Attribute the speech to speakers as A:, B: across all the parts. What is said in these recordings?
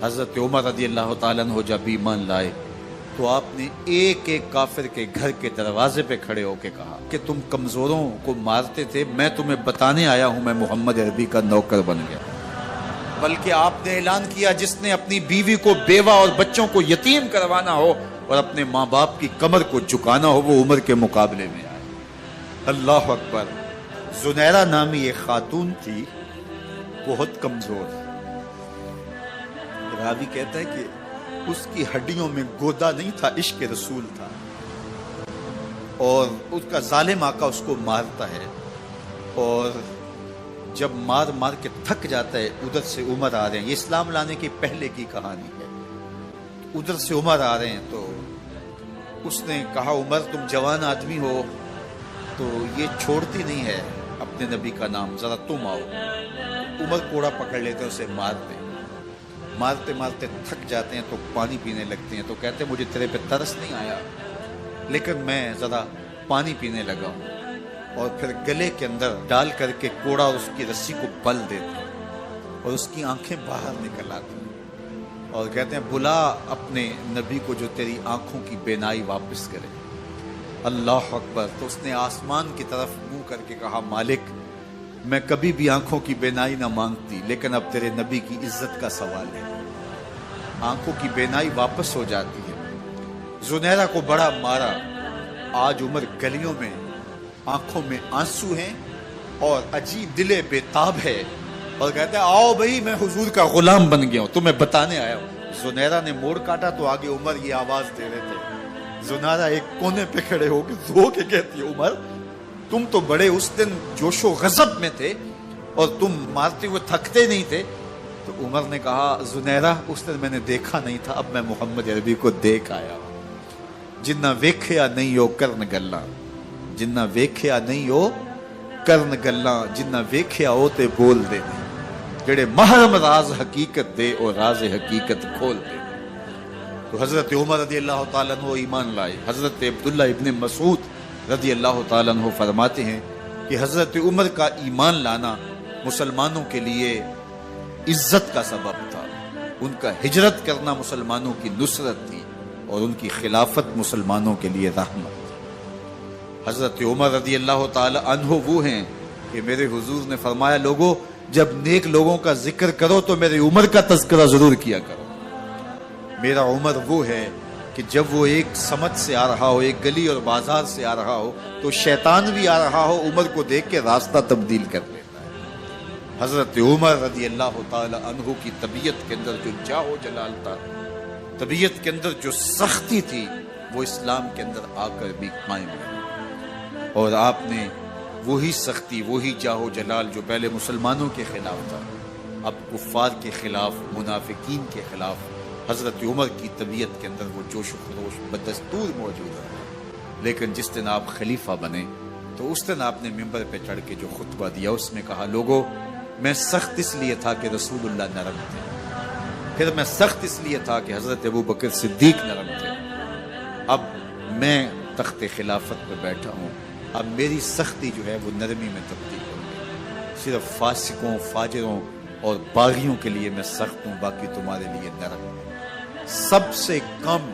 A: حضرت عمر رضی اللہ تعالیٰ عنہ جب ایمان لائے تو آپ نے ایک ایک کافر کے گھر کے دروازے پہ کھڑے ہو کے کہا کہ تم کمزوروں کو مارتے تھے، میں تمہیں بتانے آیا ہوں میں محمد عربی کا نوکر بن گیا۔ بلکہ آپ نے اعلان کیا جس نے اپنی بیوی کو بیوہ اور بچوں کو یتیم کروانا ہو اور اپنے ماں باپ کی کمر کو جھکانا ہو وہ عمر کے مقابلے میں آئے۔ اللہ اکبر۔ زنیرہ نامی ایک خاتون تھی، بہت کمزور، راوی کہتا ہے کہ اس کی ہڈیوں میں گودا نہیں تھا، عشق رسول تھا، اور اس کا ظالم آقا اس کو مارتا ہے، اور جب مار مار کے تھک جاتا ہے ادھر سے عمر آ رہے ہیں، یہ اسلام لانے کے پہلے کی کہانی ہے، ادھر سے عمر آ رہے ہیں تو اس نے کہا عمر تم جوان آدمی ہو تو یہ چھوڑتی نہیں ہے اپنے نبی کا نام، ذرا تم آؤ۔ عمر کوڑا پکڑ لیتے اسے مارتے مارتے تھک جاتے ہیں تو پانی پینے لگتے ہیں، تو کہتے ہیں مجھے تیرے پہ ترس نہیں آیا لیکن میں ذرا پانی پینے لگا ہوں، اور پھر گلے کے اندر ڈال کر کے کوڑا اور اس کی رسی کو پل دیتے ہیں اور اس کی آنکھیں باہر نکل آتی ہیں اور کہتے ہیں بلا اپنے نبی کو جو تیری آنکھوں کی بینائی واپس کرے۔ اللہ اکبر۔ تو اس نے آسمان کی طرف منہ کر کے کہا مالک میں کبھی بھی آنکھوں کی بینائی نہ مانگتی لیکن اب تیرے نبی کی عزت کا سوال ہے۔ آنکھوں کی بینائی واپس ہو جاتی ہے۔ زنیرہ کو بڑا مارا، آج عمر گلیوں میں آنکھوں میں آنسو ہیں اور عجیب دلے بے تاب ہے اور کہتے ہیں آؤ بھئی میں حضور کا غلام بن گیا ہوں، تمہیں بتانے آیا ہوں۔ زنیرہ نے موڑ کاٹا تو آگے عمر یہ آواز دے رہے تھے۔ زنیرہ ایک کونے پہ کھڑے ہو کے رو کے کہتی ہے عمر تم تو بڑے اس دن جوش و غضب میں تھے اور تم مارتے ہوئے تھکتے نہیں تھے۔ تو عمر نے کہا زنیرہ اس دن میں نے دیکھا نہیں تھا، اب میں محمد عربی کو دیکھ آیا ہوں۔ جنہ ویکھیا نہیں ہو کرن گلاں، جنہ ویکھیا نہیں ہو کرن گلاں، جنہ ویکھیا ہو تے بول دے، جڑے محرم راز حقیقت دے اور راز حقیقت کھول دے۔ تو حضرت عمر رضی اللہ تعالیٰ عنہ ایمان لائے۔ حضرت عبداللہ ابن مسعود رضی اللہ تعالیٰ عنہ فرماتے ہیں کہ حضرت عمر کا ایمان لانا مسلمانوں کے لیے عزت کا سبب تھا، ان کا ہجرت کرنا مسلمانوں کی نصرت تھی اور ان کی خلافت مسلمانوں کے لیے رحمت تھی۔ حضرت عمر رضی اللہ تعالیٰ عنہ وہ ہیں کہ میرے حضور نے فرمایا لوگوں جب نیک لوگوں کا ذکر کرو تو میرے عمر کا تذکرہ ضرور کیا کرو۔ میرا عمر وہ ہے کہ جب وہ ایک سمت سے آ رہا ہو، ایک گلی اور بازار سے آ رہا ہو تو شیطان بھی آ رہا ہو عمر کو دیکھ کے راستہ تبدیل کر لیتا ہے۔ حضرت عمر رضی اللہ تعالی عنہ کی طبیعت کے اندر جو جاہ و جلال تھا، طبیعت کے اندر جو سختی تھی، وہ اسلام کے اندر آ کر بھی قائم ہے، اور آپ نے وہی سختی، وہی جاہ و جلال جو پہلے مسلمانوں کے خلاف تھا اب کفار کے خلاف، منافقین کے خلاف حضرت عمر کی طبیعت کے اندر وہ جوش و خروش بدستور موجود ہے۔ لیکن جس دن آپ خلیفہ بنے تو اس دن آپ نے ممبر پہ چڑھ کے جو خطبہ دیا اس میں کہا لوگوں میں سخت اس لیے تھا کہ رسول اللہ نرم تھے، پھر میں سخت اس لیے تھا کہ حضرت ابو بکر صدیق نرم تھے، اب میں تخت خلافت پہ بیٹھا ہوں، اب میری سختی جو ہے وہ نرمی میں تبدیل ہو گئی، صرف فاسقوں، فاجروں اور باغیوں کے لیے میں سخت ہوں، باقی تمہارے لیے نرم ہوں۔ سب سے کم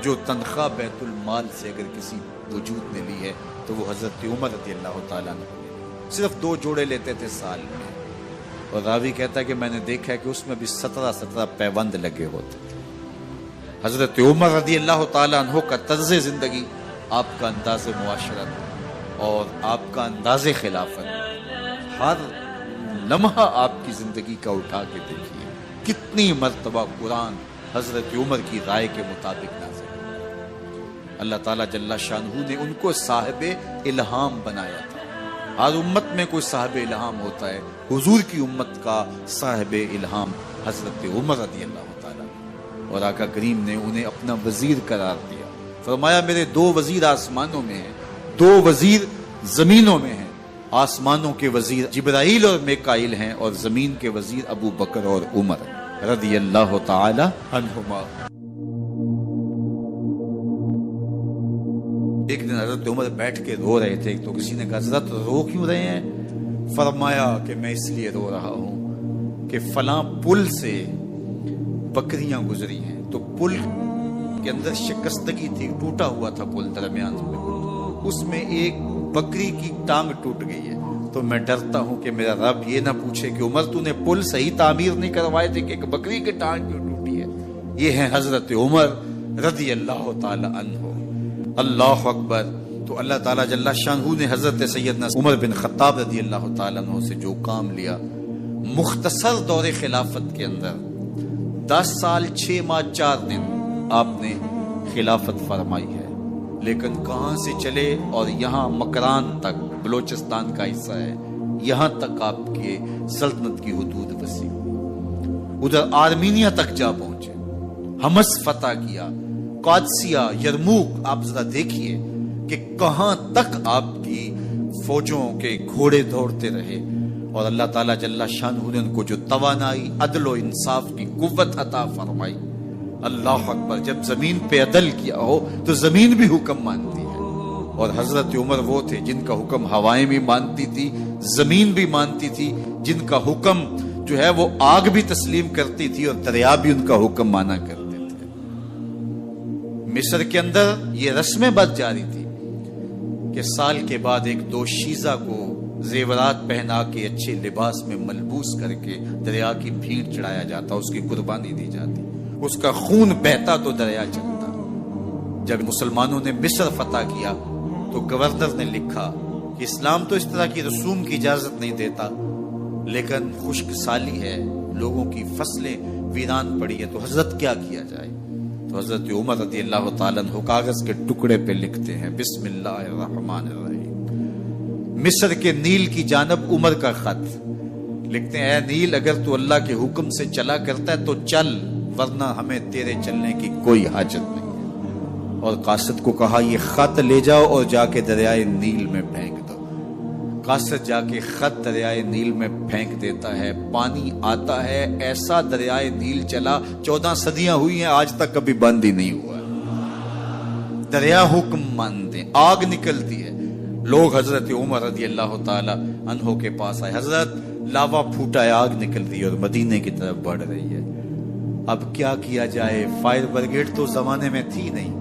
A: جو تنخواہ بیت المال سے اگر کسی وجود نے لی ہے تو وہ حضرت عمر رضی اللہ تعالیٰ عنہ نے صرف 2 جوڑے لیتے تھے سال میں، اور راوی کہتا ہے کہ میں نے دیکھا ہے کہ اس میں بھی 17 پیوند لگے ہوتے تھے۔ حضرت عمر رضی اللہ تعالیٰ عنہ کا طرز زندگی، آپ کا انداز معاشرت اور آپ کا انداز خلافت، ہر لمحہ آپ کی زندگی کا اٹھا کے دیکھیے کتنی مرتبہ قرآن حضرت عمر کی رائے کے مطابق نازل ہوا۔ اللہ تعالیٰ جل شانہ نے ان کو صاحب الہام بنایا تھا۔ ہر امت میں کوئی صاحب الہام ہوتا ہے، حضور کی امت کا صاحب الہام حضرت عمر رضی اللہ تعالیٰ، اور آقا کریم نے انہیں اپنا وزیر قرار دیا۔ فرمایا میرے 2 وزیر آسمانوں میں ہیں، 2 وزیر زمینوں میں ہیں، آسمانوں کے وزیر جبرائیل اور میکائیل ہیں اور زمین کے وزیر ابو بکر اور عمر رضی اللہ تعالی عنہما۔ ایک دن حضرت عمر بیٹھ کے رو رہے تھے تو کسی نے کہا حضرت رو کیوں رہے ہیں؟ فرمایا کہ میں اس لیے رو رہا ہوں کہ فلاں پل سے بکریاں گزری ہیں، تو پل کے اندر شکستگی تھی، ٹوٹا ہوا تھا پل درمیان میں، اس میں ایک بکری کی ٹانگ ٹوٹ گئی ہے۔ تو میں ڈرتا ہوں کہ میرا رب یہ نہ پوچھے کہ عمر تو نے پل صحیح تعمیر نہیں کروائے تھے کہ ایک بکری کی ٹانگ کیوں ٹوٹی ہے۔ یہ ہیں حضرت عمر رضی اللہ تعالی عنہ۔ اللہ اکبر۔ تو اللہ تعالیٰ جل شانہ نے حضرت سیدنا عمر بن خطاب رضی اللہ تعالیٰ عنہ سے جو کام لیا، مختصر دور خلافت کے اندر 10 سال 6 ماہ 4 دن آپ نے خلافت فرمائی ہے، لیکن کہاں سے چلے اور یہاں مکران تک، بلوچستان کا حصہ ہے، یہاں تک آپ کے سلطنت کی حدود وسیع، ادھر آرمینیا تک جا پہنچے، حمص فتح کیا، قادسیہ، یرموک۔ آپ ذرا دیکھیے کہ کہاں تک آپ کی فوجوں کے گھوڑے دوڑتے رہے، اور اللہ تعالیٰ جل شانہ نے ان کو جو توانائی، عدل و انصاف کی قوت عطا فرمائی۔ اللہ اکبر۔ جب زمین پہ عدل کیا ہو تو زمین بھی حکم مانتی ہے، اور حضرت عمر وہ تھے جن کا حکم ہوائیں بھی مانتی تھی، زمین بھی مانتی تھی، جن کا حکم جو ہے وہ آگ بھی تسلیم کرتی تھی اور دریا بھی ان کا حکم مانا کرتے تھے۔ مصر کے اندر یہ رسمیں بد جاری تھی کہ سال کے بعد ایک دوشیزہ کو زیورات پہنا کے اچھے لباس میں ملبوس کر کے دریا کی بھیڑ چڑھایا جاتا، اس کی قربانی دی جاتی، اس کا خون بہتا تو دریا چلتا۔ جب مسلمانوں نے مصر فتح کیا تو گورنر نے لکھا کہ اسلام تو اس طرح کی رسوم کی اجازت نہیں دیتا، لیکن خشک سالی ہے، لوگوں کی فصلیں ویران پڑی ہے، تو حضرت کیا کیا جائے؟ تو حضرت عمر رضی اللہ تعالیٰ عنہ کاغذ کے ٹکڑے پہ لکھتے ہیں بسم اللہ الرحمن الرحیم۔ مصر کے نیل کی جانب عمر کا خط لکھتے ہیں، اے نیل اگر تو اللہ کے حکم سے چلا کرتا ہے تو چل، ورنہ ہمیں تیرے چلنے کی کوئی حاجت نہیں ہے۔ اور قاصد کو کہا یہ خط لے جاؤ اور جا کے دریائے نیل میں پھینک دو۔ قاصد جا کے خط دریائے نیل میں پھینک دیتا ہے، پانی آتا ہے، ایسا دریائے نیل چلا 14 صدیاں ہوئی ہیں آج تک کبھی بند ہی نہیں ہوا۔ دریا حکم مانتے، آگ نکلتی ہے۔ لوگ حضرت عمر رضی اللہ تعالی عنہ کے پاس آئے، حضرت لاوا پھوٹا ہے، آگ نکل رہی ہے اور مدینے کی طرف بڑھ رہی ہے، اب کیا کیا جائے؟ فائر بریگیڈ تو زمانے میں تھی نہیں۔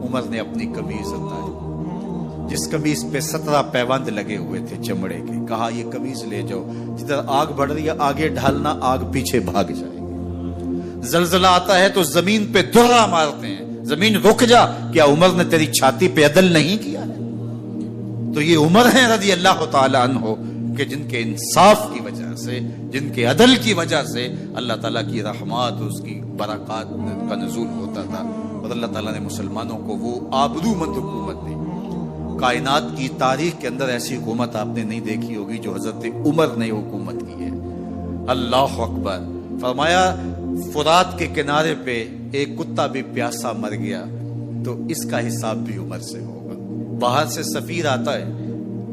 A: عمر نے اپنی قمیض اتاری، جس قمیض پہ 17 پیوند لگے ہوئے تھے چمڑے کے، کہا یہ قمیض لے جاؤ، جدھر آگ بڑھ رہی ہے آگے ڈھالنا، آگ پیچھے بھاگ جائے گی۔ زلزلہ آتا ہے تو زمین پہ دھرا مارتے ہیں، زمین رک جا، کیا عمر نے تیری چھاتی پہ عدل نہیں کیا ہے؟ تو یہ عمر ہیں رضی اللہ تعالی عنہ کہ جن کے انصاف کی وجہ سے، جن کے عدل کی وجہ سے اللہ تعالیٰ کی رحمات، اس کی برکات کا نزول ہوتا تھا، اور اللہ تعالیٰ نے مسلمانوں کو وہ آبرومند حکومت دی۔ کائنات کی تاریخ کے اندر ایسی حکومت آپ نے نہیں دیکھی ہوگی جو حضرت عمر نے حکومت کی ہے۔ اللہ اکبر۔ فرمایا فرات کے کنارے پہ ایک کتا بھی پیاسا مر گیا تو اس کا حساب بھی عمر سے ہوگا۔ باہر سے سفیر آتا ہے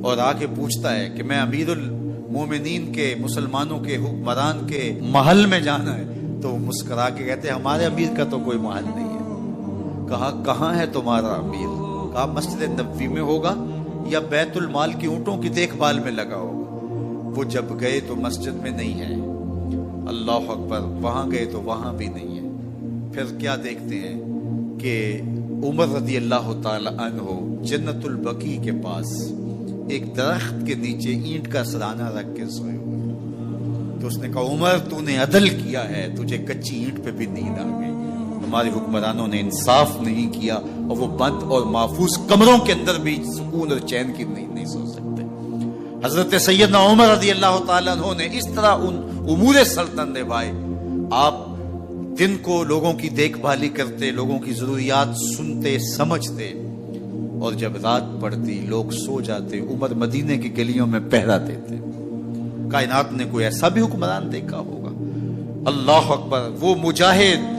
A: اور آ کے پوچھتا ہے کہ میں امیر المومنین کے، مسلمانوں کے حکمران کے محل میں جانا ہے، تو مسکرا کے کہتے ہیں ہمارے امیر کا تو کوئی محل نہیں ہے۔ کہا کہاں ہے تمہارا امیر؟ کہا مسجد نبوی میں ہوگا یا بیت المال کی اونٹوں کی دیکھ بھال میں لگا ہوگا۔ وہ جب گئے تو مسجد میں نہیں ہے، اللہ اکبر، وہاں گئے تو وہاں بھی نہیں ہے۔ پھر کیا دیکھتے ہیں کہ عمر رضی اللہ تعالی عنہ جنت البقیع کے پاس ایک درخت کے نیچے اینٹ کا سرانہ رکھ کے سوئے ہوئے، تو اس نے کہا عمر تو نے عدل کیا ہے، تجھے کچی اینٹ پہ بھی نیند آ گئی۔ ہمارے حکمرانوں نے انصاف نہیں کیا اور وہ بند اور محفوظ کمروں کے اندر بھی سکون اور چین کی نہیں سو سکتے۔ حضرت سیدنا عمر رضی اللہ تعالیٰ عنہ نے اس طرح ان امور سلطنت نبھائے۔ آپ دن کو لوگوں کی دیکھ بھالی کرتے، لوگوں کی ضروریات سنتے سمجھتے، اور جب رات پڑتی لوگ سو جاتے، عمر مدینے کی گلیوں میں پہرا دیتے۔ کائنات نے کوئی ایسا بھی حکمران دیکھا ہوگا؟ اللہ اکبر۔ وہ مجاہد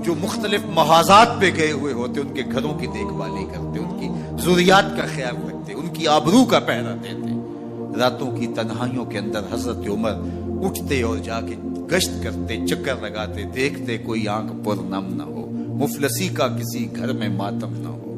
A: جو مختلف محاذات پہ گئے ہوئے ہوتے، ان کے گھروں کی دیکھ بھالی کرتے، ان کی ضروریات کا خیال رکھتے، ان کی آبرو کا پہرا دیتے۔ راتوں کی تنہائیوں کے اندر حضرت عمر اٹھتے اور جا کے گشت کرتے، چکر لگاتے، دیکھتے کوئی آنکھ پر نم نہ ہو، مفلسی کا کسی گھر میں ماتم نہ ہو۔